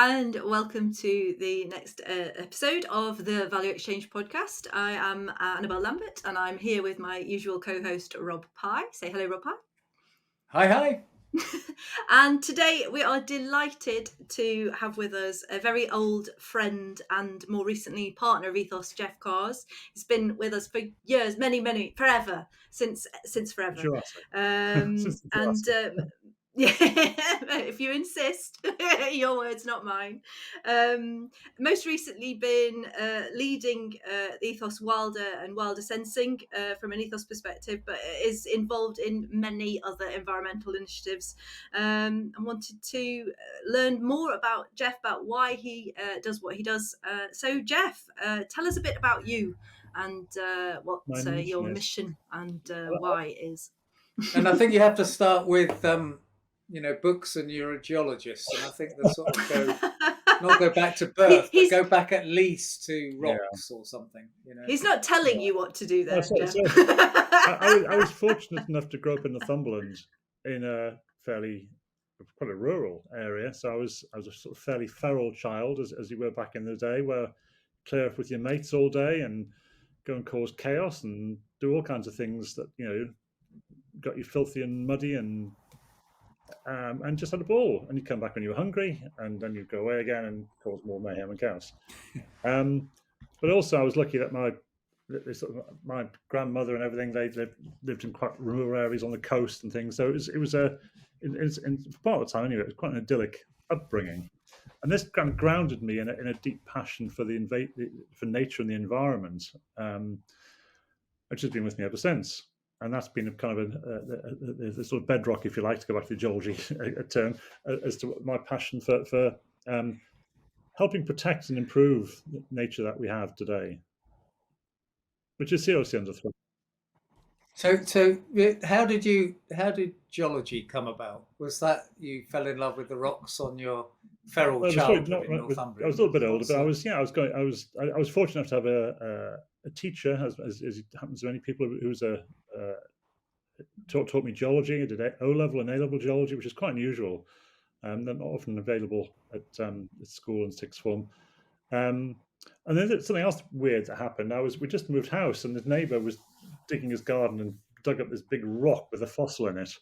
and welcome to the next episode of the Value Exchange podcast. I am Annabelle Lambert, and I'm here with my usual co-host, Rob Pye. Say hello, Rob Pye. Hi. And today we are delighted to have with us a very old friend and more recently partner of Ethos, Geoff Carss. He's been with us for years, many, forever, since forever. Yeah, if you insist, your words, not mine. Most recently been leading the Ethos Wilder and Wilder Sensing from an ethos perspective, but is involved in many other environmental initiatives. And wanted to learn more about Geoff, about why he does what he does. So Geoff, tell us a bit about you and what your mission and why is. And I think you have to start with books, and you're a geologist, and I think they sort of not go back to birth, but go back at least to rocks or something. He's not telling you what to do there. I was fortunate enough to grow up in Northumberland in a quite a rural area, so I was a sort of fairly feral child, as you were back in the day, where clear off with your mates all day and go and cause chaos and do all kinds of things that got you filthy and muddy and just had a ball, and you come back when you were hungry, and then you go away again and cause more mayhem and chaos. But also, I was lucky that my grandmother and everything, they lived in quite rural areas on the coast and things. So it was in part of the time anyway, it was quite an idyllic upbringing, and this kind of grounded me in a deep passion for for nature and the environment, which has been with me ever since. And that's been a kind of a sort of bedrock, if you like, to go back to the geology term, as to my passion for helping protect and improve the nature that we have today, which is seriously under threat. So how did geology come about? Was that you fell in love with the rocks on your feral childhood in Northumberland? I was a little bit older, but I was fortunate enough to have a teacher, as it happens to many people, who was taught me geology. I did O-level and A-level geology, which is quite unusual. They're not often available at school in sixth form. And then something else weird that happened. We just moved house, and his neighbour was digging his garden and dug up this big rock with a fossil in it.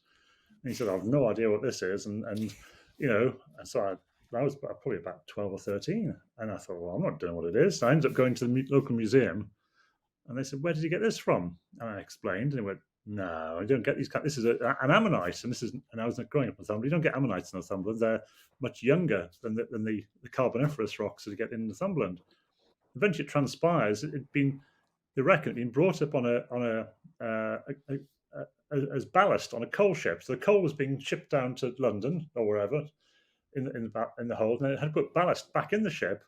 And he said, "I have no idea what this is," and so I was probably about 12 or 13, and I thought, well, I'm not doing what it is. So I ended up going to the local museum, and they said, "Where did you get this from?" And I explained, and he went, "No, I don't get these. This is an ammonite, and I was growing up in Northumberland. You don't get ammonites in Northumberland. They're much younger than the Carboniferous rocks that you get in Northumberland." Eventually, it transpires they reckon it'd been brought up as ballast on a coal ship. So the coal was being shipped down to London or wherever in the hold, and it had to put ballast back in the ship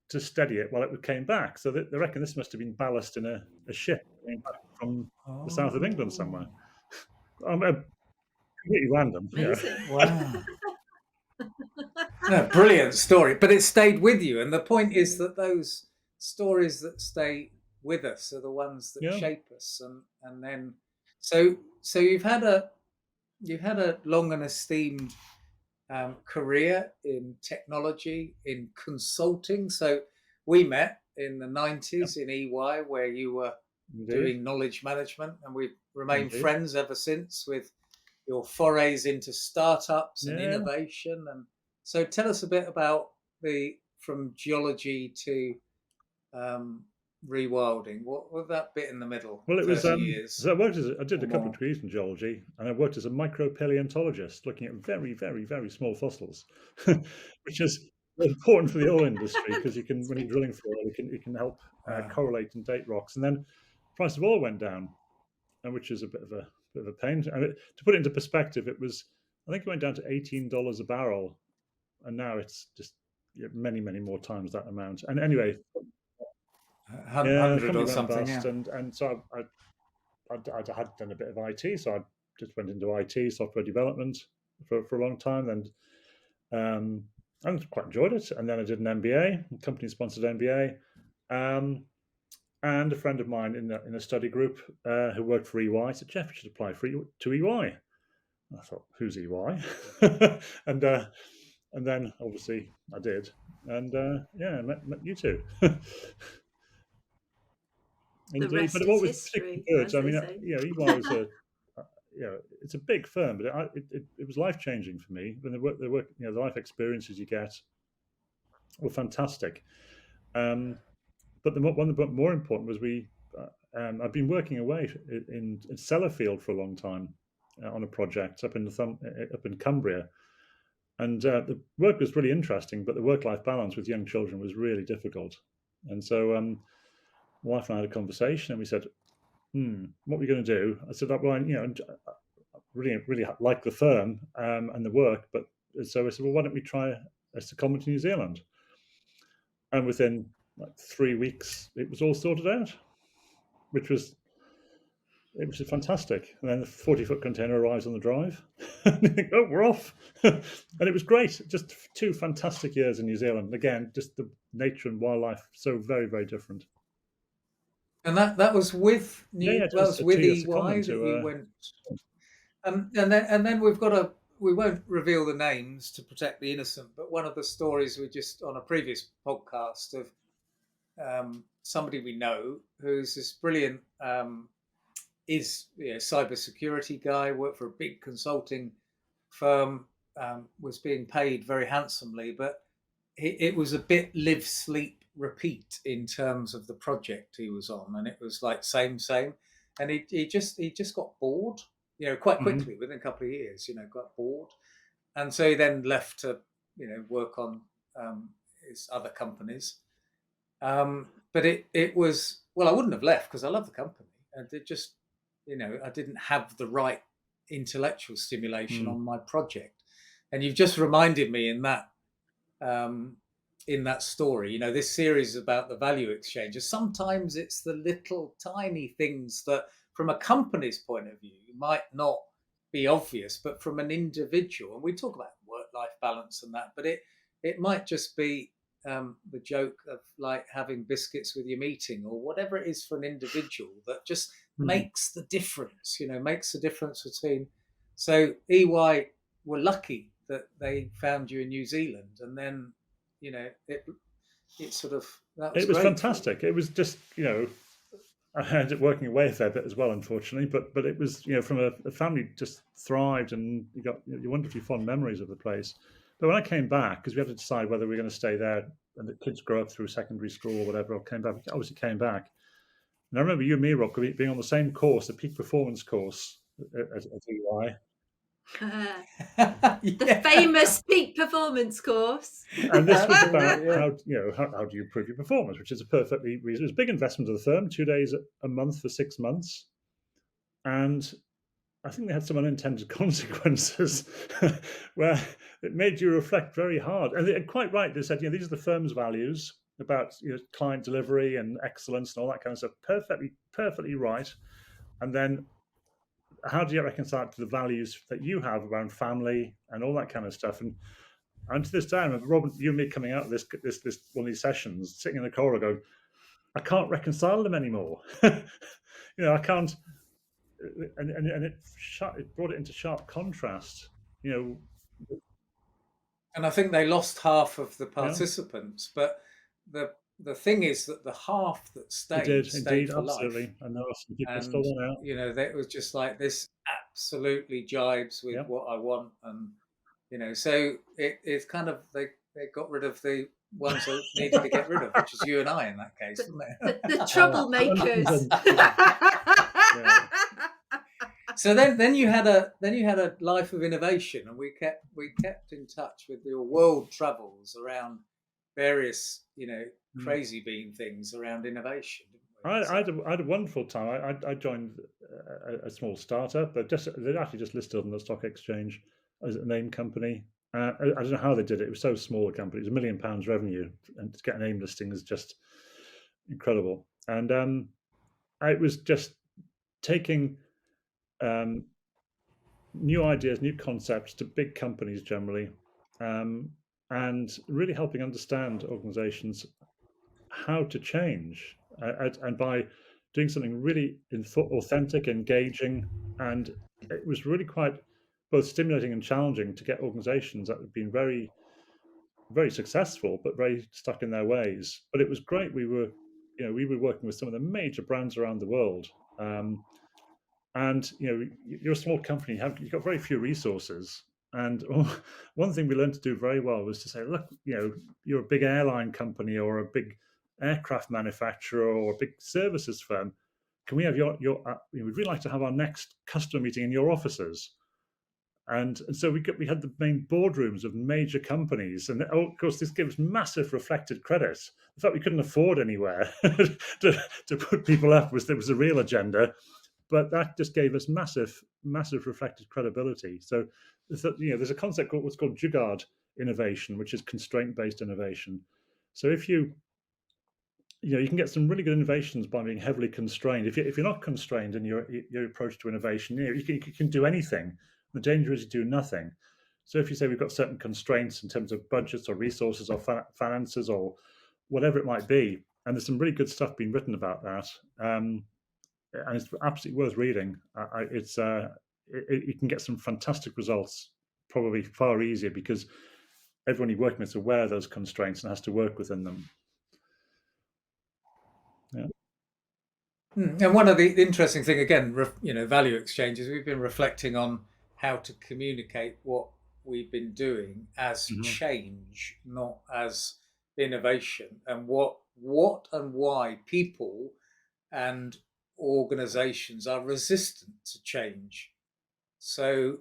to steady it while it came back. So they reckon this must have been ballast in a ship coming back from the south of England somewhere. Completely random. Wow. No, brilliant story, but it stayed with you, and the point is that those stories that stay with us are the ones that shape us, and then so you've had a long and esteemed career in technology, in consulting. So we met in the 90s in EY, where you were doing knowledge management, and we've remained friends ever since with your forays into startups and innovation. And so tell us a bit about from geology to rewilding. What that bit in the middle? Well, it was so I did a couple of degrees in geology, and I worked as a micropaleontologist, looking at very, very, very small fossils, which is important for the oil industry, because when you're drilling for oil, you can help correlate and date rocks. And then price of oil went down, which is a bit of a pain. To put it into perspective, I think it went down to $18 a barrel, and now it's just many, many more times that amount. And anyway, 100 or something. And so I had done a bit of IT, so I just went into IT, software development, for a long time, and I quite enjoyed it. And then I did an MBA, a company-sponsored MBA, and a friend of mine in a study group who worked for EY said, "Geoff, you should apply to EY." I thought, "Who's EY?" and And then obviously I did, and met you two. Indeed, but what was particularly good, I mean, EY was it's a big firm, but it was life changing for me. When the work, the life experiences you get were fantastic. But one of the more important was I've been working away in Sellafield for a long time on a project up in Cumbria, and the work was really interesting, but the work-life balance with young children was really difficult. And so my wife and I had a conversation, and we said, what are we going to do? I said, well, I really like the firm and the work, but so I said, well, why don't we try a secondment to New Zealand? And within like 3 weeks, it was all sorted out, it was fantastic. And then the 40-foot container arrives on the drive. And you think, oh, we're off. And it was great. Just 2 fantastic years in New Zealand. Again, just the nature and wildlife, so very, very different. And that was with EY that you went. And then we won't reveal the names to protect the innocent, but one of the stories we just on a previous podcast of somebody we know who's this brilliant cybersecurity guy, worked for a big consulting firm, was being paid very handsomely, but it was a bit live, sleep, repeat in terms of the project he was on, and it was like same, and he just got bored, quite quickly within a couple of years, got bored, and so he then left to work on his other companies. But it was, well, I wouldn't have left because I love the company, and it just, I didn't have the right intellectual stimulation on my project. And you've just reminded me in that story, this series about the value exchanges, sometimes it's the little tiny things that from a company's point of view might not be obvious, but from an individual, and we talk about work-life balance and that, but it might just be the joke of like having biscuits with your meeting or whatever it is for an individual that just makes the difference, makes the difference between. So EY were lucky that they found you in New Zealand, and then, it sort of, it was fantastic. It was just, I ended up working away a fair bit as well, unfortunately, but it was, from a family just thrived, and you wonderfully fond memories of the place. But when I came back, because we had to decide whether we were going to stay there and the kids grow up through secondary school or whatever, I came back. And I remember you and me, Rob, being on the same course, the peak performance course at EY. The famous peak performance course. And this was about how do you improve your performance, which is a perfectly reasonable. It was a big investment of the firm, 2 days a month for 6 months. And I think they had some unintended consequences where it made you reflect very hard. And they're quite right. They said, these are the firm's values about client delivery and excellence and all that kind of stuff. Perfectly right. And then how do you reconcile it to the values that you have around family and all that kind of stuff? And to this day, I remember, Robin, you and me coming out of this one of these sessions, sitting in the corridor going, I can't reconcile them anymore. I can't. And it brought it into sharp contrast, And I think they lost half of the participants, but the thing is that the half that stayed indeed, for absolutely. life. I know some people still went out. That was just like, this absolutely jibes with what I want, and so it's kind of they got rid of the ones that needed to get rid of, which is you and I in that case, wasn't it? The troublemakers. So then you had a life of innovation, and we kept in touch with your world travels around various crazy bean things around innovation. Didn't we? I had a wonderful time. I joined a small startup, but they actually just listed on the stock exchange as a name company. I don't know how they did it. It was so small a company. It was £1 million revenue, and to get a name listing is just incredible. And it was just taking new ideas, new concepts to big companies generally, and really helping understand organizations how to change, and by doing something really authentic, engaging, and it was really quite both stimulating and challenging to get organizations that had been very very successful, but very stuck in their ways. But it was great. We were working with some of the major brands around the world. And you're a small company, you've got very few resources. And one thing we learned to do very well was to say, look, you're a big airline company or a big aircraft manufacturer or a big services firm. Can we have your we'd really like to have our next customer meeting in your offices. And so we had the main boardrooms of major companies. And of course, this gives massive reflected credit. The fact we couldn't afford anywhere to put people up there was a real agenda. But that just gave us massive reflected credibility. So there's a concept called what's called jugaad innovation, which is constraint-based innovation. So if you can get some really good innovations by being heavily constrained. If you're not constrained in your approach to innovation, you can do anything. The danger is you do nothing. So if you say we've got certain constraints in terms of budgets or resources or finances or whatever it might be, and there's some really good stuff being written about that. And it's absolutely worth reading. You can get some fantastic results, probably far easier because everyone you're working with is aware of those constraints and has to work within them. Yeah. And one of the interesting thing, again, value exchanges, we've been reflecting on how to communicate what we've been doing as change, not as innovation, and what and why people and organizations are resistant to change. So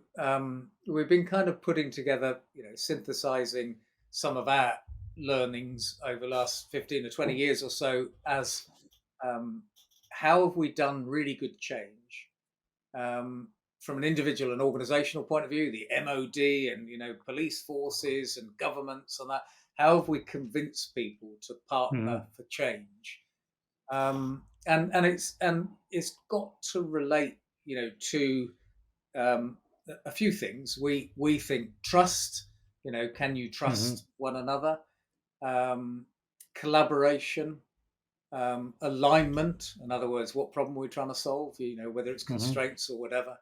we've been kind of putting together, synthesizing some of our learnings over the last 15 or 20 years or so as how have we done really good change from an individual and organizational point of view, the MOD and police forces and governments and that. How have we convinced people to partner for change? And it's got to relate, to a few things. We think trust. Can you trust one another? Collaboration, alignment. In other words, what problem we're trying to solve. Whether it's constraints or whatever,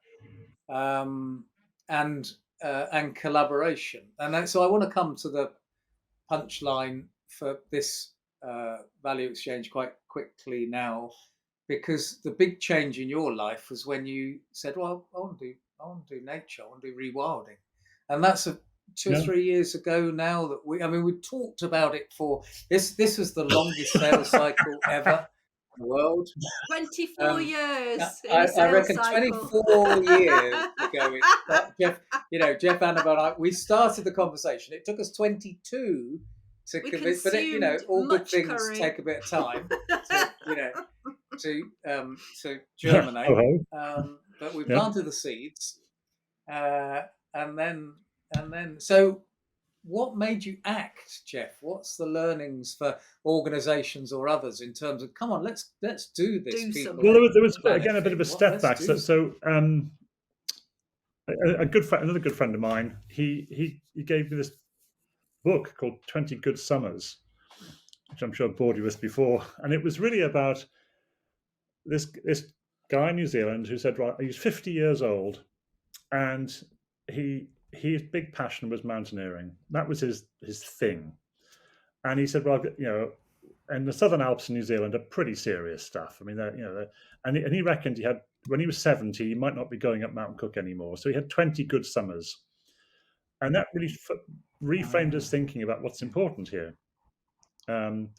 and collaboration. And so I want to come to the punchline for this value exchange quite quickly now, because the big change in your life was when you said, well, I want to do nature, I want to do rewilding. And that's 2 or 3 years ago now that we talked about it for this was the longest sales cycle ever in the world. 24 years. I reckon cycle. 24 years ago. Geoff Annabelle and I, we started the conversation. It took us 22 to convince, but all good things take a bit of time to germinate. But we planted the seeds, and then. So, what made you act, Geoff? What's the learnings for organisations or others in terms of, come on, let's do this? Well, there was again a bit of a step back. So another good friend of mine, he gave me this book called 20 Good Summers, which I'm sure I bored you with before, and it was really about this guy in New Zealand who said, right, he was 50 years old, and his big passion was mountaineering. That was his thing. And he said, well, and the Southern Alps in New Zealand are pretty serious stuff. And he reckoned when he was 70, he might not be going up Mount Cook anymore. So he had 20 good summers. And that really reframed his thinking about what's important here. And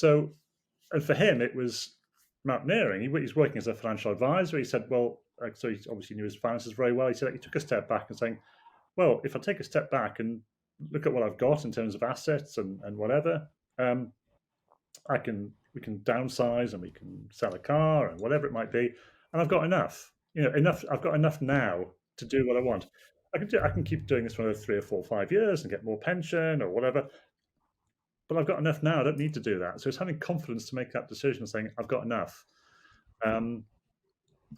for him, it was mountaineering. He was working as a financial advisor. He said, well, so he obviously knew his finances very well. He said he took a step back and saying, well, if I take a step back and look at what I've got in terms of assets and whatever, we can downsize and we can sell a car and whatever it might be, and I've got enough. I've got enough now to do what I want. I can keep doing this for another 3 or 4 or 5 years and get more pension or whatever, but I've got enough now. I don't need to do that. So it's having confidence to make that decision, saying I've got enough. And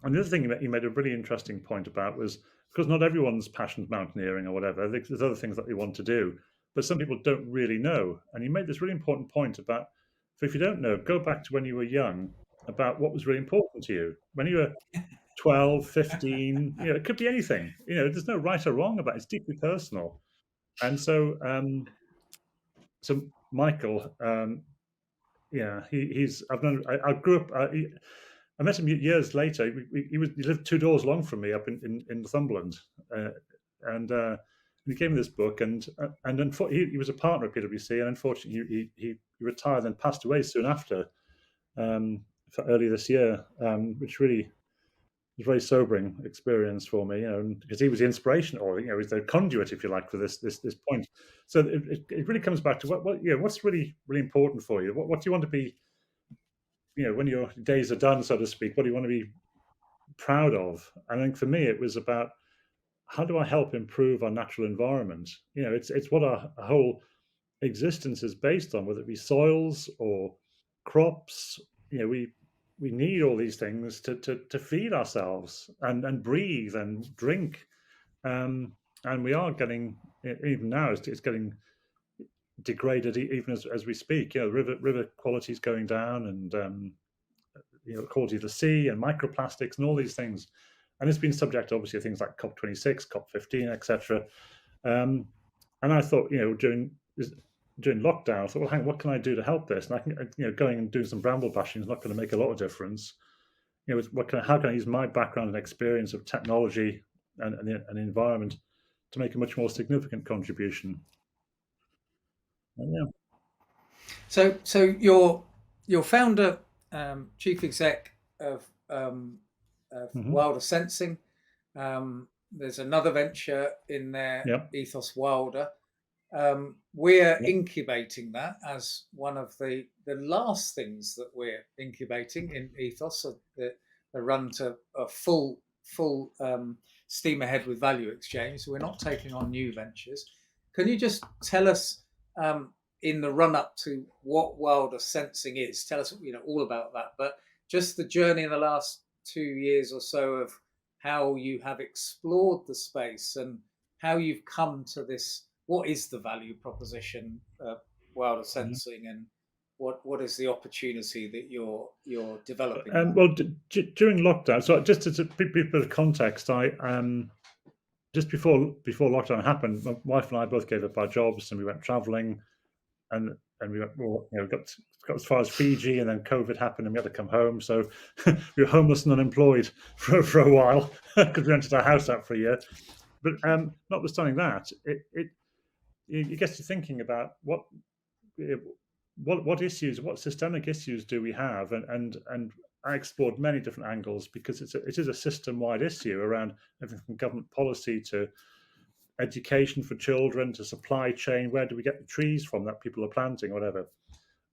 the other thing that he made a really interesting point about was, because not everyone's passionate mountaineering or whatever. There's other things that they want to do, but some people don't really know. And he made this really important point about, so if you don't know, go back to when you were young about what was really important to you. When you were 12, 15, it could be anything. There's no right or wrong about it. It's deeply personal. And so so Michael, yeah, I grew up. I met him years later. He lived 2 doors along from me up in Northumberland, and he gave me this book, and he was a partner at PwC, and unfortunately he retired and passed away soon after, early this year, which really was a very sobering experience for me, because he was the inspiration, or he was the conduit, if you like, for this point. So it really comes back to what's really important for you. What do you want to be, when your days are done, so to speak? What do you want to be proud of? I think for me, it was about how do I help improve our natural environment? It's what our whole existence is based on, whether it be soils or crops. We need all these things to feed ourselves and breathe and drink, and we are getting, even now it's getting degraded even as we speak. River quality is going down, and quality of the sea and microplastics and all these things, and it's been subject obviously to things like COP26, COP15, etc. And I thought, during lockdown, I thought, well, what can I do to help this? And I can, going and doing some bramble bashing is not going to make a lot of difference. How can I use my background and experience of technology and the environment to make a much more significant contribution? And So your founder, chief exec of Wilder Sensing. There's another venture in there, Ethos Wilder. We're incubating that as one of the last things that we're incubating in Ethos. So the run to a full steam ahead with Value Exchange. So we're not taking on new ventures. Can you just tell us, in the run up to what Wilder Sensing is? Tell us, all about that. But just the journey in the last 2 years or so of how you have explored the space and how you've come to this. What is the value proposition of Wilder Sensing, and what is the opportunity that you're developing? Well, during lockdown, so just to bit of context, I just before lockdown happened, my wife and I both gave up our jobs and we went traveling, and we went, got as far as Fiji, and then COVID happened and we had to come home. So we were homeless and unemployed for a while because we rented our house out for a year. But notwithstanding that, it gets you thinking about what issues, what systemic issues do we have, and I explored many different angles because it is a system-wide issue around everything from government policy to education for children to supply chain. Where do we get the trees from that people are planting, or whatever?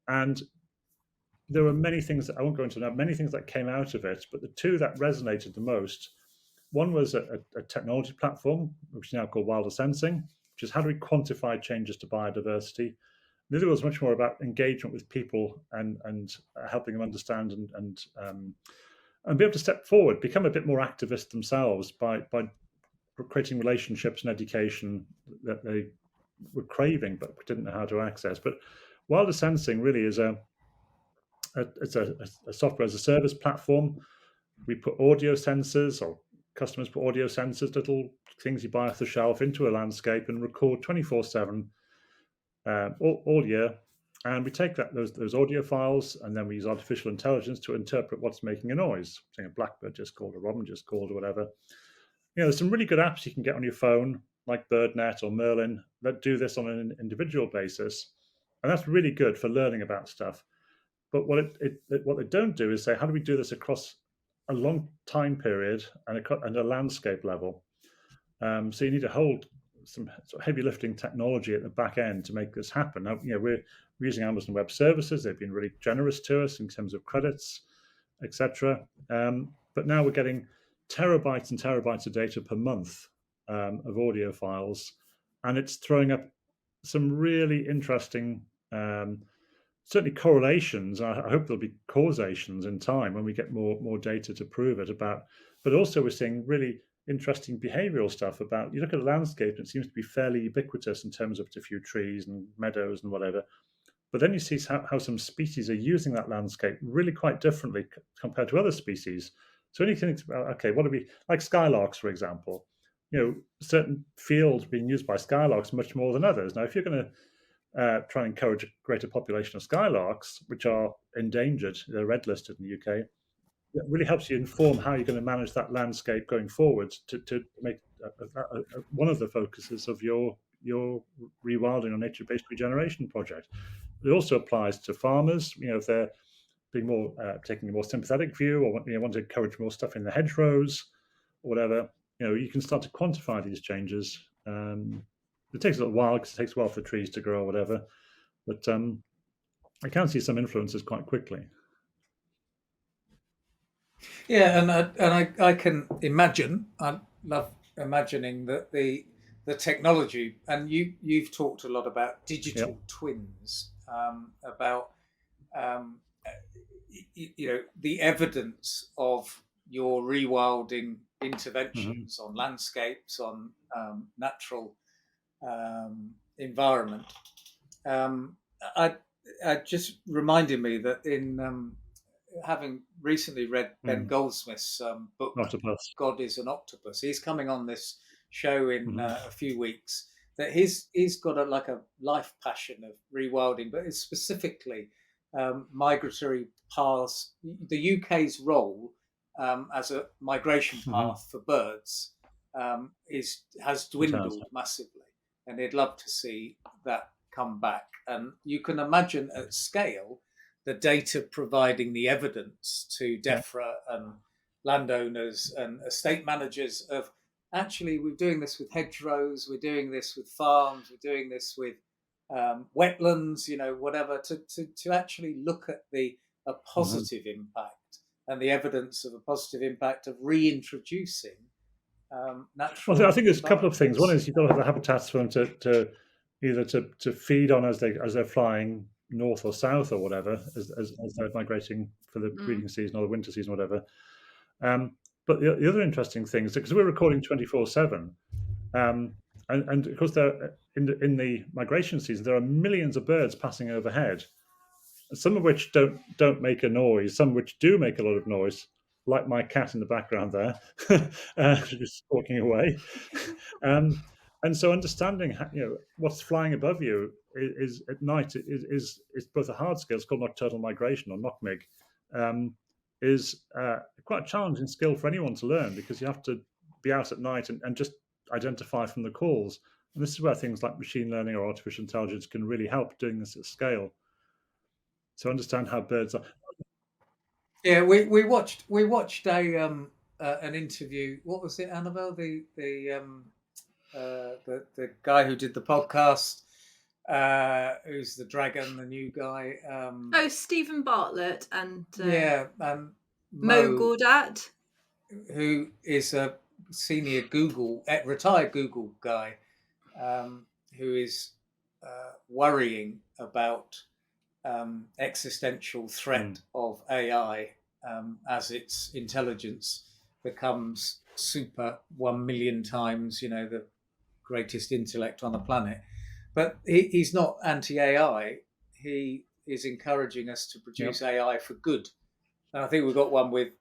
And there were many things that I won't go into now. Many things that came out of it, but the two that resonated the most. One was a technology platform, which is now called Wilder Sensing, which is how do we quantify changes to biodiversity. The other was much more about engagement with people and helping them understand and be able to step forward, become a bit more activist themselves by creating relationships and education that they were craving but didn't know how to access. But Wilder Sensing really is a software as a service platform. We put audio sensors, or customers put audio sensors, little things you buy off the shelf, into a landscape and record 24/7 all year. And we take those audio files, and then we use artificial intelligence to interpret what's making a noise. Saying a blackbird just called, a robin just called, or whatever. There's some really good apps you can get on your phone, like BirdNet or Merlin, that do this on an individual basis, and that's really good for learning about stuff. But what they don't do is say, how do we do this across a long time period and a landscape level? So you need to hold some sort of heavy lifting technology at the back end to make this happen. Now, we're using Amazon Web Services. They've been really generous to us in terms of credits, etc. But now we're getting terabytes and terabytes of data per month of audio files, and it's throwing up some really interesting, certainly correlations. I hope there'll be causations in time when we get more data to prove it about. But also we're seeing really interesting behavioral stuff about, you look at a landscape and it seems to be fairly ubiquitous in terms of a few trees and meadows and whatever. But then you see how some species are using that landscape really quite differently compared to other species. So anything about, okay, what are we, like skylarks, for example, certain fields being used by skylarks much more than others. Now, if you're going to try and encourage a greater population of skylarks, which are endangered. They're red listed in the UK. It really helps you inform how you're going to manage that landscape going forward to make one of the focuses of your rewilding or nature-based regeneration project. It also applies to farmers. If they're being more taking a more sympathetic view, or want to encourage more stuff in the hedgerows or whatever, you can start to quantify these changes. It takes a little while because it takes a while for trees to grow or whatever, but I can see some influences quite quickly. Yeah, and I can imagine. I love imagining that the technology, and you've talked a lot about digital twins, about the evidence of your rewilding interventions on landscapes, on natural environment. I just reminded me that in having recently read Ben Goldsmith's book, Octopus. God is an Octopus. He's coming on this show in a few weeks. That he's got a life passion of rewilding, but it's specifically migratory paths. The UK's role as a migration path for birds has dwindled massively, and he'd love to see that come back. And you can imagine at scale the data providing the evidence to DEFRA and landowners and estate managers of actually we're doing this with hedgerows, we're doing this with farms, we're doing this with wetlands, whatever, to actually look at a positive impact and the evidence of a positive impact of reintroducing natural. Well, I think there's a couple of things. One is you've got to have the habitats for them to either to feed on as they're flying north or south or whatever, as they're migrating for the breeding season or the winter season or whatever. But the other interesting thing is because we're recording 24/7, and of course they're in the migration season there are millions of birds passing overhead, some of which don't make a noise, some which do make a lot of noise, like my cat in the background there, just walking away. And so understanding what's flying above you is at night is both a hard skill. It's called nocturnal migration or NOCMIG. Is quite a challenging skill for anyone to learn because you have to be out at night and just identify from the calls. And this is where things like machine learning or artificial intelligence can really help doing this at scale. So understand how birds are. Yeah, we watched an interview. What was it, Annabelle? The guy who did the podcast, who's the dragon, the new guy. Stephen Bartlett and Mo Gaudat, who is a senior retired Google guy, who is worrying about existential threat of AI as its intelligence becomes super 1 million times, the greatest intellect on the planet. But he's not anti-AI. He is encouraging us to produce AI for good. And I think we've got one with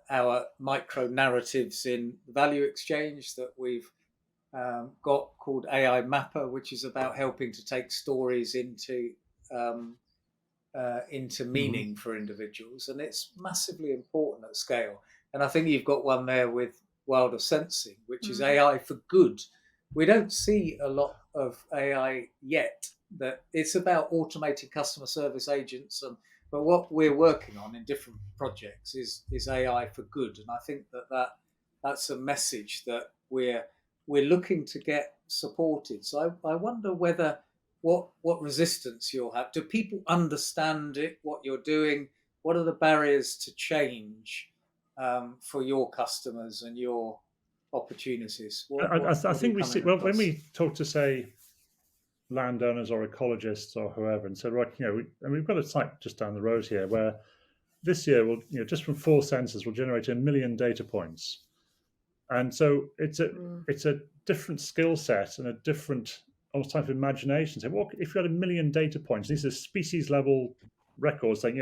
our micro narratives in value exchange that we've got called AI Mapper, which is about helping to take stories into meaning for individuals. And it's massively important at scale. And I think you've got one there with Wilder Sensing, which is AI for good. We don't see a lot of AI yet. That it's about automating customer service agents, but what we're working on in different projects is AI for good. And I think that's a message that we're looking to get supported. So I wonder whether what resistance you'll have. Do people understand it? What you're doing? What are the barriers to change for your customers and your opportunities? I think we see when we talk to, say, landowners or ecologists or whoever, and said, right, we've got a site just down the road here where this year we'll, just from 4 sensors, we'll generate 1 million data points, and so it's a different skill set and a different almost type of imagination. So, well, if you had 1 million data points, these are species level records saying,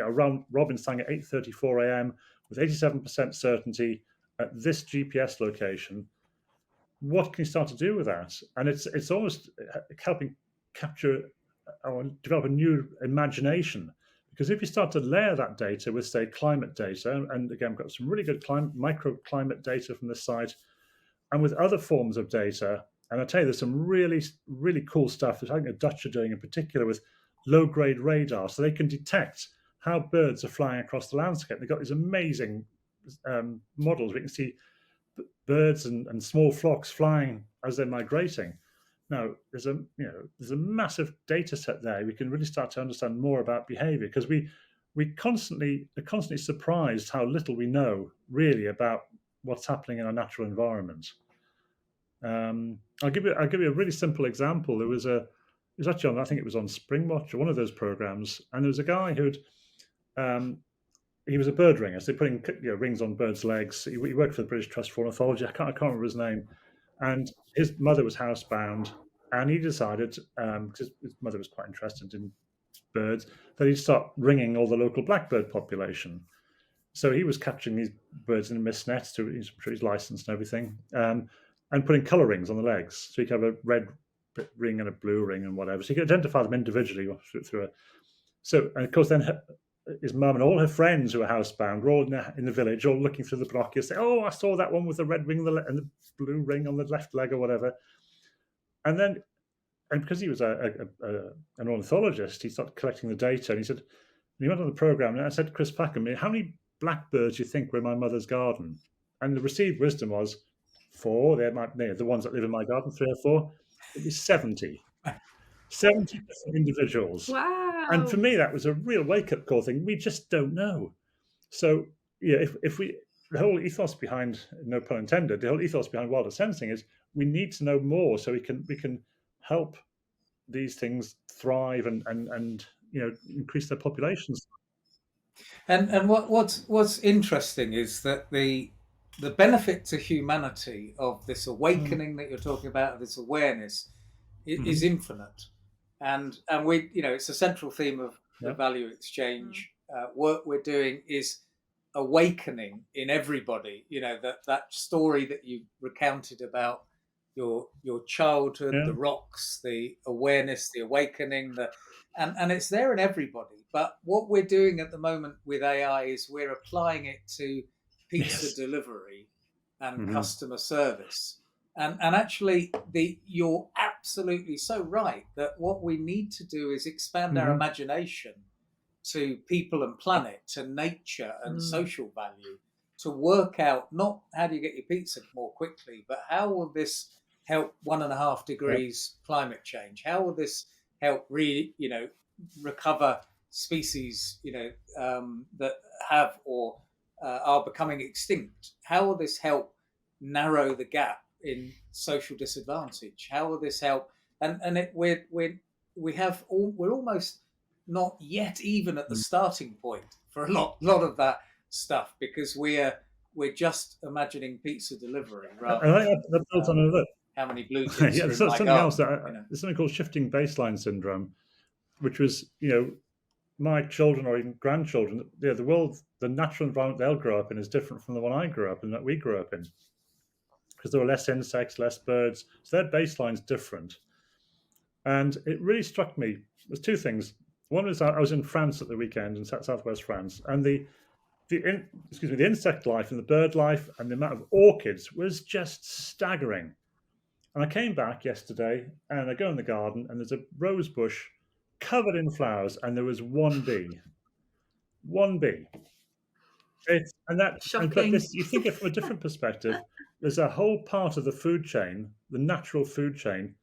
Robin's sang at 8:34 a.m. with 87% certainty at this GPS location. What can you start to do with that? And it's almost helping capture or develop a new imagination. Because if you start to layer that data with, say, climate data, and again, we've got some really good microclimate data from this site, and with other forms of data, and I tell you, there's some really, really cool stuff that I think the Dutch are doing in particular with low-grade radar, so they can detect how birds are flying across the landscape. They've got these amazing models. We can see birds and small flocks flying as they're migrating. Now, there's a massive data set there. We can really start to understand more about behavior, because we constantly surprised how little we know really about what's happening in our natural environment. I'll give you a really simple example. It was actually on, I think it was on Springwatch or one of those programs, and there was a guy who'd he was a bird ringer, so putting rings on birds' legs. He worked for the British Trust for Ornithology. I can't remember his name, and his mother was housebound, and he decided, because his mother was quite interested in birds, that he'd start ringing all the local blackbird population. So he was capturing these birds in mist nets through his license and everything, and putting colour rings on the legs. So you could have a red ring and a blue ring and whatever. So you could identify them individually through and of course then his mum and all her friends who were housebound were all in the village, all looking through the binoculars, saying, "Oh, I saw that one with the red ring and the blue ring on the left leg," or whatever. And because he was an ornithologist, he started collecting the data, and he went on the program, and I said to Chris Packham, "How many blackbirds do you think were in my mother's garden?" And the received wisdom was 4. They're the ones that live in my garden, 3 or 4. It was 70 different individuals. Wow. And for me, that was a real wake-up call thing. We just don't know. So if the whole ethos behind, no pun intended, the whole ethos behind Wilder Sensing is we need to know more so we can help these things thrive and increase their populations. And what's interesting is that the benefit to humanity of this awakening that you're talking about, this awareness, is infinite, and we, it's a central theme of the value exchange work we're doing is awakening in everybody. That story that you recounted about your childhood, the rocks, the awareness, the awakening, and it's there in everybody. But what we're doing at the moment with AI is we're applying it to pizza delivery and customer service. And actually, you're absolutely so right that what we need to do is expand our imagination to people and planet, to nature and social value, to work out not how do you get your pizza more quickly, but how will this help 1.5 degrees climate change? How will this help recover species that have or are becoming extinct? How will this help narrow the gap in social disadvantage? How will this help? We're almost not yet even at the starting point for a lot of that stuff, because we're just imagining pizza delivery rather than built on another. How many blue ticks there's are in something my else garden, there's something called shifting baseline syndrome, which was my children or even grandchildren, the world, the natural environment they'll grow up in is different from the one I grew up in, that we grew up in, because there were less insects, less birds, so their baseline's different. And it really struck me, there's 2 things. One was I was in France at the weekend, in southwest France, and the insect life and the bird life and the amount of orchids was just staggering. And I came back yesterday and I go in the garden and there's a rose bush covered in flowers and there was 1 bee. 1 bee. Shocking. But you think it from a different perspective. There's a whole part of the food chain, the natural food chain,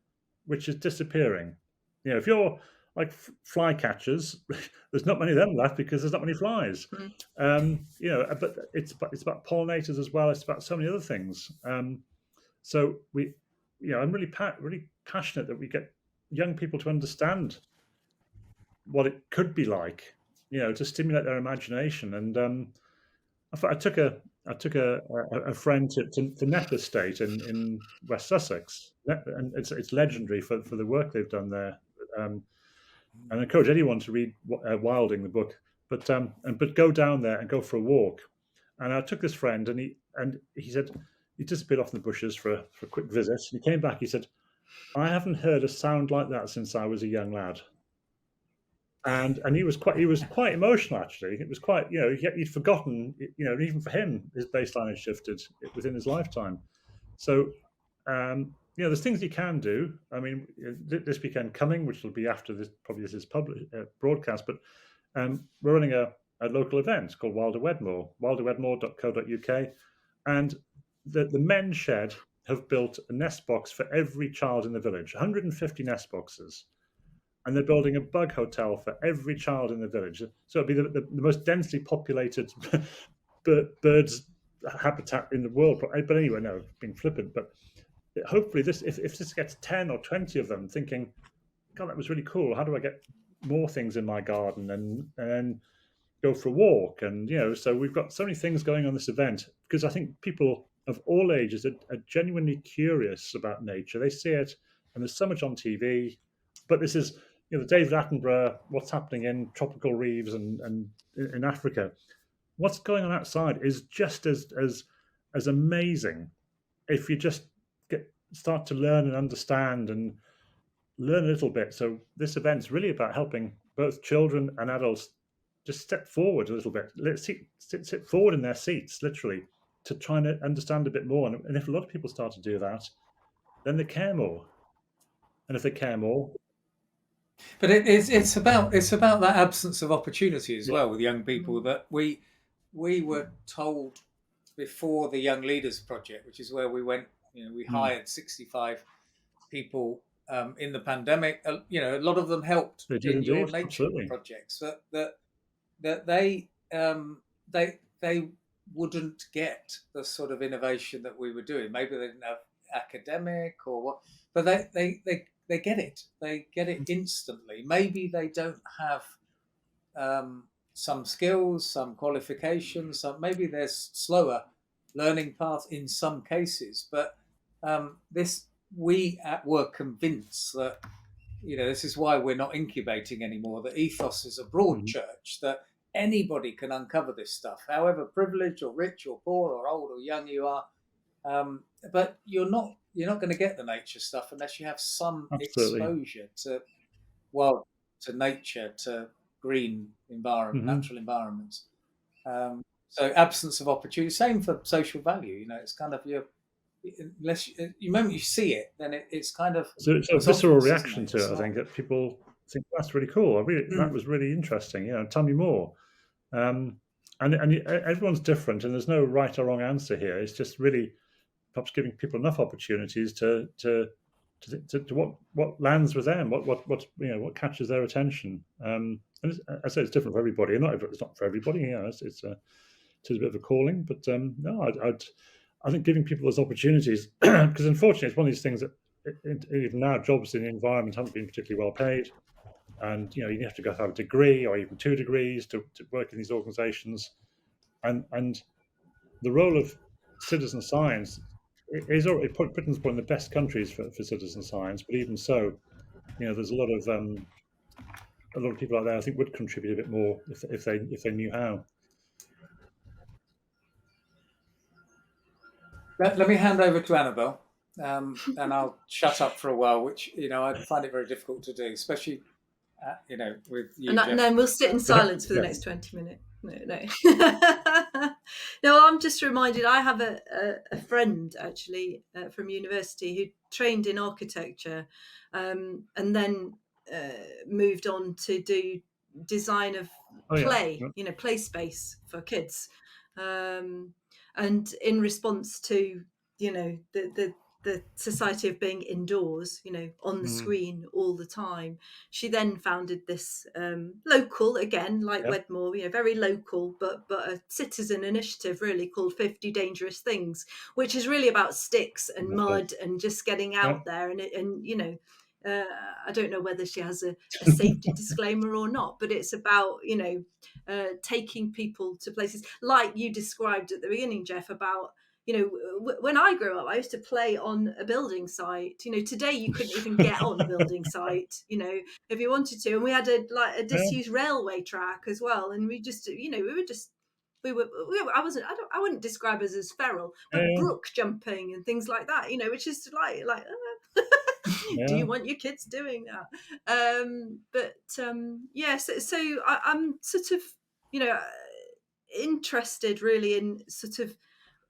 which is disappearing. If you're like fly catchers, there's not many of them left because there's not many flies. But it's about pollinators as well. It's about so many other things. So I'm really passionate that we get young people to understand what it could be like, to stimulate their imagination. And I took a friend to Knepp Estate in West Sussex, and it's legendary for the work they've done there. And I encourage anyone to read Wilding, the book, but go down there and go for a walk. And I took this friend, and he said he disappeared off in the bushes for a quick visit. And he came back. He said, I haven't heard a sound like that since I was a young lad. And he was quite emotional, actually. It was quite, he'd forgotten, even for him, his baseline had shifted within his lifetime. So, there's things you can do. I mean, this weekend coming, which will be after this, probably this is broadcast, but we're running a local event called Wilder Wedmore, wilderwedmore.co.uk, and the men's shed have built a nest box for every child in the village, 150 nest boxes. And they're building a bug hotel for every child in the village. So it'll be the most densely populated birds habitat in the world. But anyway, no, being flippant. But hopefully, if this gets 10 or 20 of them thinking, God, that was really cool. How do I get more things in my garden and then go for a walk? And, so we've got so many things going on this event, because I think people of all ages are genuinely curious about nature. They see it, and there's so much on TV. But this is, the David Attenborough, what's happening in tropical reefs and in Africa. What's going on outside is just as amazing if you just start to learn and understand and learn a little bit. So this event's really about helping both children and adults just step forward a little bit. Let's sit forward in their seats, literally, to try and understand a bit more. And if a lot of people start to do that, then they care more. And if they care more, but it's about that absence of opportunity as well with young people, that we were told before the Young Leaders Project, which is where we went. We hired 65 people in the pandemic. A lot of them helped in your nature projects. That they wouldn't get the sort of innovation that we were doing. Maybe they didn't have academic or what, but they get it. They get it instantly. Maybe they don't have some skills, some qualifications. Maybe there's slower learning path in some cases. But we were convinced that this is why we're not incubating anymore. That Ethos is a broad church, that anybody can uncover this stuff, however privileged or rich or poor or old or young you are. But you're not going to get the nature stuff unless you have some exposure to nature, to green environment, natural environments. So absence of opportunity. Same for social value. It's kind of unless you moment you see it, then it's kind of so it's a visceral reaction to it. I think that people think that's really cool. That was really interesting. Tell me more. And everyone's different, and there's no right or wrong answer here. It's just really perhaps giving people enough opportunities to what lands with them, what catches their attention. And I say it's different for everybody. It's not for everybody. It's a bit of a calling, but no, I think giving people those opportunities, because unfortunately it's one of these things that even now jobs in the environment haven't been particularly well paid, and you have to go have a degree or even 2 degrees to work in these organisations, and the role of citizen science is already Britain's one of the best countries for citizen science, but even so, there's a lot of people out there I think would contribute a bit more if they knew how. Let me hand over to Annabelle, and I'll shut up for a while, which I find it very difficult to do, especially with you. And then we'll sit in silence for the next 20 minutes. No, I'm just reminded. I have a friend actually from university who trained in architecture, and then moved on to do design of play, play space for kids. And in response to the society of being indoors, on the screen all the time, she then founded this local, again, like Wedmore, very local, but a citizen initiative really called 50 Dangerous Things, which is really about sticks and mud and just getting out there. And I don't know whether she has a safety disclaimer or not, but it's about, taking people to places like you described at the beginning, Geoff, about, when I grew up, I used to play on a building site. Today you couldn't even get on a building site, if you wanted to. And we had a disused railway track as well. And we just, I wouldn't describe us as feral, but brook jumping and things like that, which is like Do you want your kids doing that? Yeah, so I'm sort of, interested really in sort of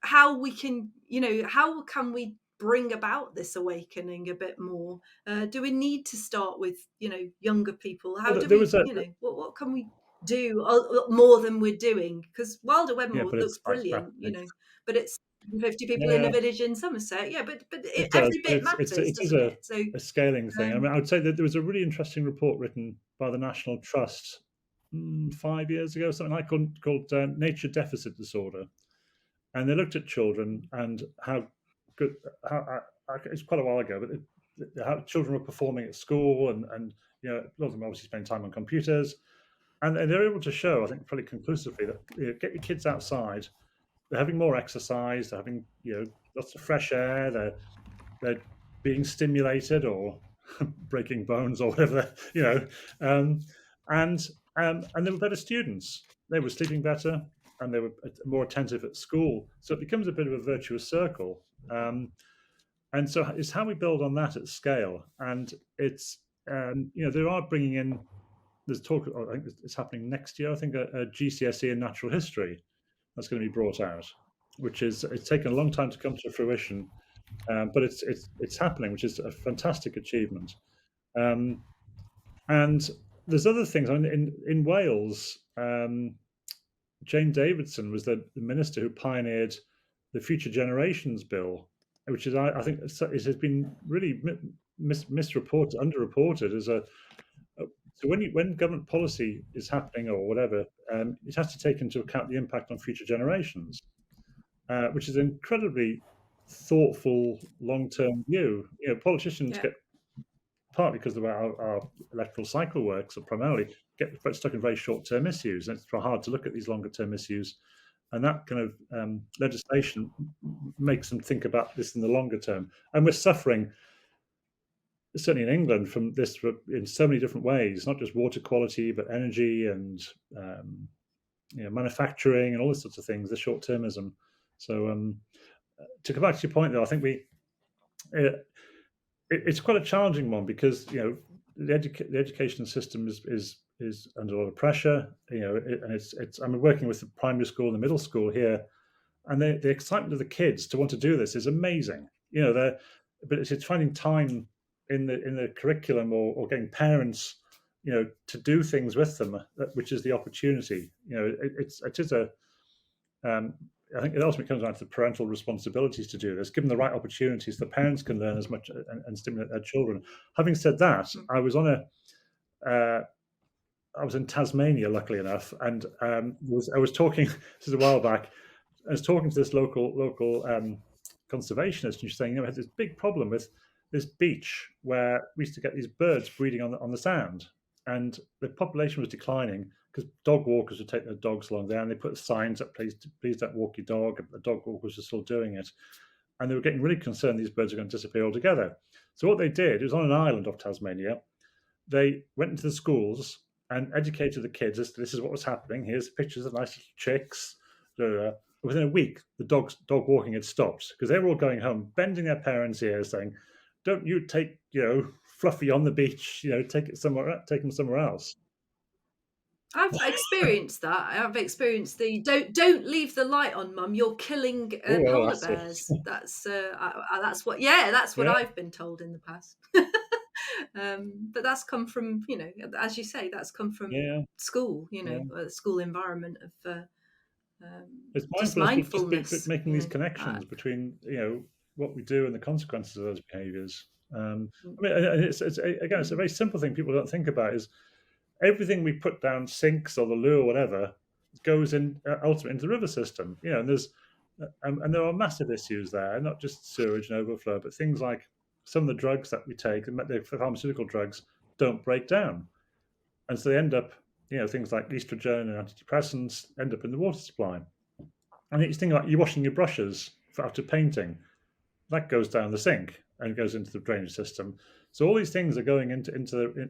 how we can, how can we bring about this awakening a bit more? Do we need to start with, younger people? How Well, do there we, was a what can we do more than we're doing? Because Wilder yeah, Wedmore but looks it's like brilliant, it's but it's 50 people in a yeah, village in Somerset. Yeah, but it does, every but bit it's matters, it is doesn't it? So, a scaling thing. I um, mean, I would say that there was a really interesting report written by the National Trust 5 years ago, something like called Nature Deficit Disorder, and they looked at children and how good it's quite a while ago, but how children were performing at school, and a lot of them obviously spend time on computers, and they're able to show, I think, pretty conclusively that get your kids outside, they're having more exercise, they're having lots of fresh air, they're being stimulated or breaking bones or whatever, um, and and they were better students. They were sleeping better, and they were more attentive at school. So it becomes a bit of a virtuous circle. And so it's how we build on that at scale. And it's they are bringing in. There's talk. I think it's happening next year. I think a GCSE in natural history that's going to be brought out, which is it's taken a long time to come to fruition, but it's happening, which is a fantastic achievement. And there's other things. I mean, in Wales, Jane Davidson was the minister who pioneered the Future Generations Bill, which is, I think, it has been really misreported, underreported as a. So when government policy is happening or whatever, it has to take into account the impact on future generations, which is an incredibly thoughtful long-term view. Politicians yeah, get, partly because of our electoral cycle works, or primarily get stuck in very short-term issues, and it's hard to look at these longer-term issues. And that kind of legislation makes them think about this in the longer term. And we're suffering, certainly in England, from this in so many different ways, not just water quality, but energy and manufacturing and all these sorts of things, the short-termism. So to come back to your point, though, I think it's quite a challenging one, because the education system is under a lot of pressure. And it's I'm working with the primary school and the middle school here, and the excitement of the kids to want to do this is amazing. But it's finding time in the curriculum, or getting parents to do things with them, which is the opportunity. It is a I think it ultimately comes down to the parental responsibilities to do this. Given the right opportunities, the parents can learn as much and stimulate their children. Having said that, I was I was in Tasmania, luckily enough, and I was talking. This is a while back. I was talking to this local conservationist, and she's saying, we had this big problem with this beach where we used to get these birds breeding on the sand, and the population was declining because dog walkers would take their dogs along there, and they put signs up, please don't walk your dog. And the dog walkers are still doing it, and they were getting really concerned these birds are going to disappear altogether. So what they did, it was on an island off Tasmania. They went into the schools and educated the kids as to this is what was happening. Here's pictures of nice little chicks. Within a week, the dog walking had stopped, because they were all going home, bending their parents' ears, saying, "Don't you take Fluffy on the beach? Take them somewhere else." I've experienced that. I've experienced the don't leave the light on, Mum. You're killing Oh, polar that's it. bears. That's what Yeah, I've been told in the past. But that's come from, as you say, that's come from yeah, school. yeah. School environment of It's just mindfulness, but just mindfulness. making these connections between what we do and the consequences of those behaviours. I mean, and it's again, it's a very simple thing people don't think about, is everything we put down sinks or the loo or whatever goes in ultimately into the river system. And and there are massive issues there, not just sewage and overflow, but things like some of the drugs that we take, the pharmaceutical drugs, don't break down, and so they end up, things like estrogen and antidepressants end up in the water supply. And it's things like you're washing your brushes after painting, that goes down the sink and goes into the drainage system. So all these things are going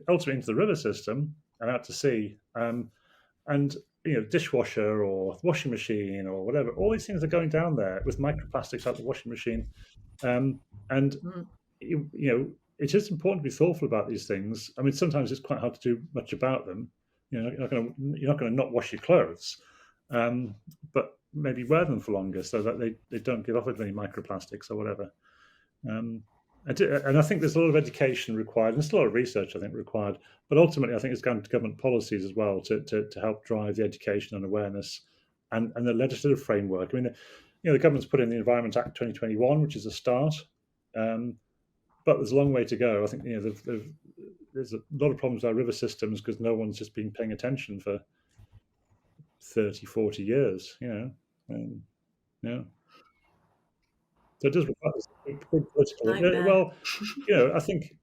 ultimately into the river system and out to sea. And dishwasher or washing machine or whatever, all these things are going down there with microplastics out the washing machine. And Mm. it is important to be thoughtful about these things. I mean, sometimes it's quite hard to do much about them. You're not going to not wash your clothes, but maybe wear them for longer so that they don't give off as many microplastics or whatever. And I think there's a lot of education required, and there's a lot of research I think required. But ultimately, I think it's down to government policies as well to help drive the education and awareness, and the legislative framework. I mean, the government's put in the Environment Act 2021, which is a start. But there's a long way to go. I think there's a lot of problems with our river systems because no one's just been paying attention for 30, 40 years. So it does require big political. Well, I think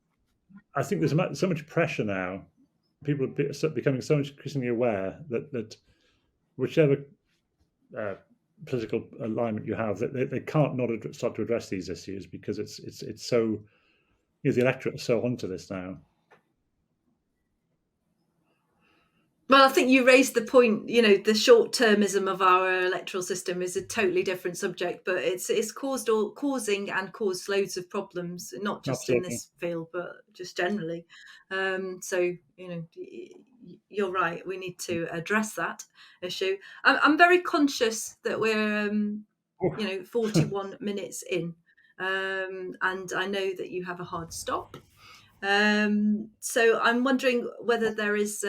there's so much pressure now. People are becoming so much increasingly aware that whichever political alignment you have, that they can't not start to address these issues because it's so. The electorate is so onto this now. Well, I think you raised the point, the short-termism of our electoral system is a totally different subject, but it's causing and caused loads of problems, not just Absolutely. In this field, but just generally. So, you're right. We need to address that issue. I'm very conscious that we're, 41 minutes in, and I know that you have a hard stop. So I'm wondering whether there is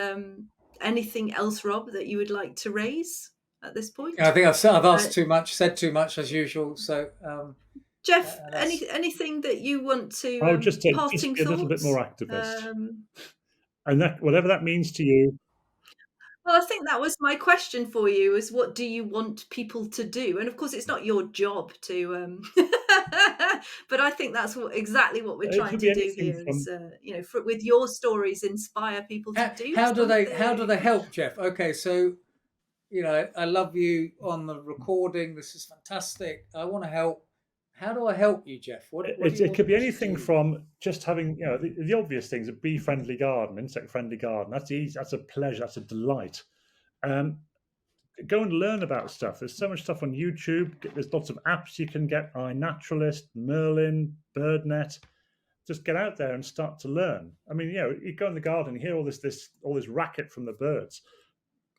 anything else, Rob, that you would like to raise at this point? I think I've asked too much, said too much as usual. So, Geoff, anything that you want to? I would just be a little bit more activist, and that whatever that means to you. Well, I think that was my question for you: is what do you want people to do? And of course, it's not your job to. But I think that's exactly what we're trying to do here. Is with your stories, inspire people to do. How do they help, Geoff? Okay, so I love you on the recording. This is fantastic. I want to help. How do I help you, Geoff? It could be anything from just having the obvious things: a bee-friendly garden, insect-friendly garden. That's easy. That's a pleasure. That's a delight. Go and learn about stuff. There's so much stuff on YouTube. There's lots of apps you can get. iNaturalist, Merlin, BirdNet. Just get out there and start to learn. I mean, you go in the garden, you hear all this racket from the birds.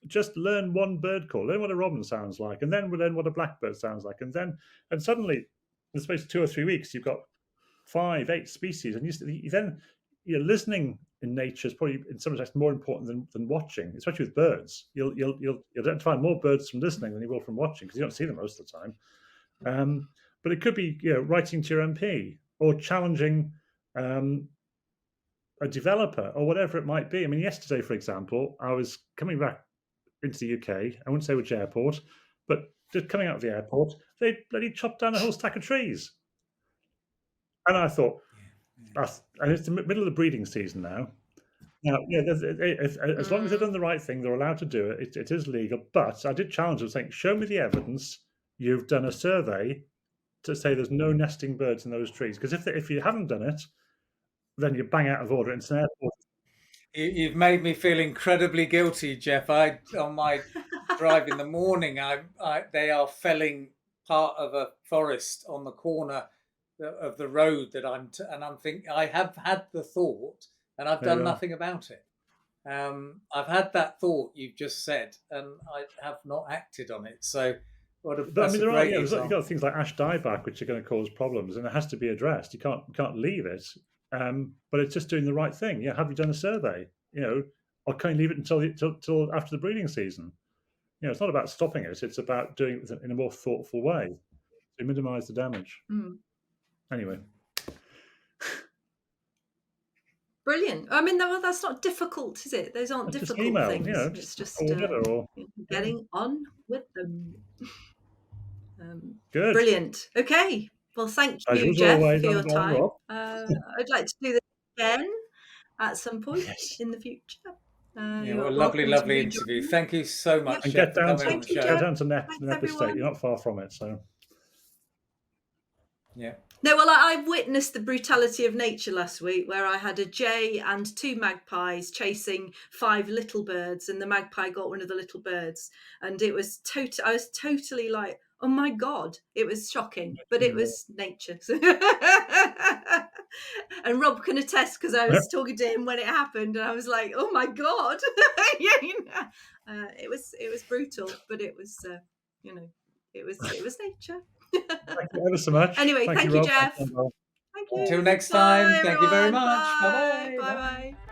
Just learn one bird call. Learn what a robin sounds like, and then we'll learn what a blackbird sounds like, and suddenly, in the space of 2 or 3 weeks, you've got 5, 8 species, and you're listening in nature is probably in some respects more important than watching, especially with birds. You'll identify more birds from listening than you will from watching because you don't see them most of the time. But it could be writing to your MP or challenging a developer or whatever it might be. I mean, yesterday, for example, I was coming back into the UK. I wouldn't say which airport, but just coming out of the airport, they bloody chopped down a whole stack of trees. And I thought, and it's the middle of the breeding season now. Now, as long as they've done the right thing, they're allowed to do it. It is legal. But I did challenge them, saying, show me the evidence you've done a survey to say there's no nesting birds in those trees. Because if you haven't done it, then you bang out of order. It's an airport. You've made me feel incredibly guilty, Geoff. On my drive in the morning, they are felling part of a forest on the corner of the road that I'm thinking. I have had the thought, and I've done nothing about it. I've had that thought you've just said, and I have not acted on it. So, you've got things like ash dieback, which are going to cause problems, and it has to be addressed. You can't leave it. But it's just doing the right thing. Have you done a survey? Or can you leave it until after the breeding season? It's not about stopping it. It's about doing it in a more thoughtful way to minimise the damage. Anyway. Brilliant. I mean, that's not difficult, is it? Those aren't difficult things. It's just getting on with them. Good. Brilliant. Okay. Well, thank you, Geoff, for your time. I'd like to do this again at some point in the future. A lovely interview. Thank you so much. And get down to Nep Estate. You're not far from it, so. Yeah. No, well, I witnessed the brutality of nature last week, where I had a jay and 2 magpies chasing 5 little birds, and the magpie got one of the little birds, and it was I was totally like, oh my God, it was shocking, but it was nature. And Rob can attest, because I was talking to him when it happened, and I was like, oh my God. It was brutal, but it was it was nature. Thank you ever so much. Anyway, thank you, Rob. Geoff. Thank you. Until next time, Bye, thank you very everyone. much. Bye. Bye-bye. Bye. Bye.